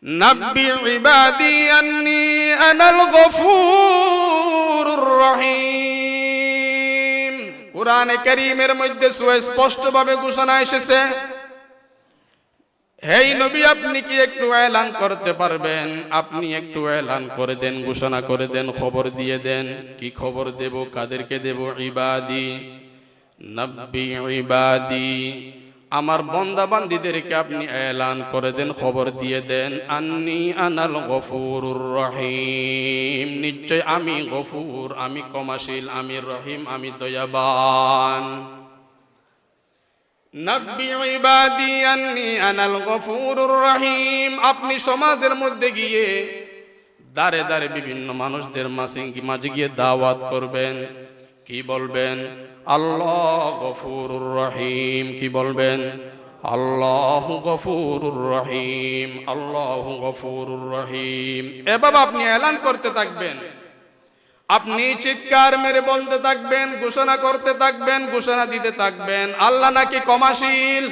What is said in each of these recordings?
নাব্বি ইবাদি আন্নী আনাল গফুরুর রহিম। কুরআনে কারীমের মধ্যে সুস্পষ্টভাবে ঘোষণা এসেছে, হে নবী আপনি কি একটু এলান করতে পারবেন? আপনি একটু এলান করে দেন, ঘোষণা করে দেন, খবর দিয়ে দেন। কি খবর দেব? কাদেরকে দেব? ইবাদি, নাব্বি ইবাদি, আমার বান্দা বান্দীদেরকে আপনি এলান করে দেন, খবর দিয়ে দেন, আন্নী আনাল গফুরুর রহিম, নিশ্চয় আমি গফুর, আমি ক্ষমাশীল, আমি রহিম, আমি দয়াবান। নাব্বি ইবাদি আন্নী আনাল গফুরুর রহিম। আপনি সমাজের মধ্যে গিয়ে দাঁড়ে দাঁড়ে বিভিন্ন মানুষদের মাঝে গিয়ে দাওয়াত করবেন। কি বলবেন? আল্লাহ গফুরুর রহিম। কি বলবেন? আল্লাহু গফুরুর রহিম, আল্লাহু গফুরুর রহিম। এভাবে আপনি এলান করতে থাকবেন, আপনি চিৎকার মেরে বলতে থাকবেন, ঘোষণা করতে থাকবেন, ঘোষণা দিতে থাকবেন, আল্লাহ নাকি ক্ষমাশীল,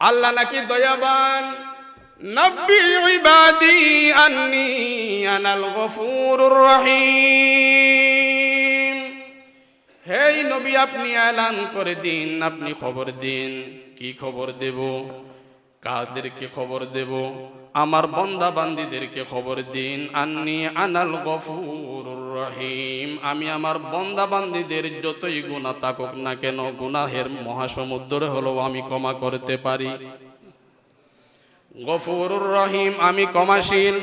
আল্লাহ নাকি দয়াবান। নাব্বি ইবাদি আন্নী আনাল গফুরুর রহিম। হে নবী আপনি এলান করে দিন, আপনি খবর দিন। কি খবর দেব? কাদেরকে খবর দেব? আমার বান্দা বান্দীদেরকে খবর দিন, আন্নী আনাল গফুরুর রহিম, আমি আমার বান্দা বান্দীদের যতই গুনাহ থাকুক না কেন, গুনাহের মহাসমুদ্র হলেও আমি ক্ষমা করতে পারি। গফুরুর রহিম, আমি ক্ষমাশীল।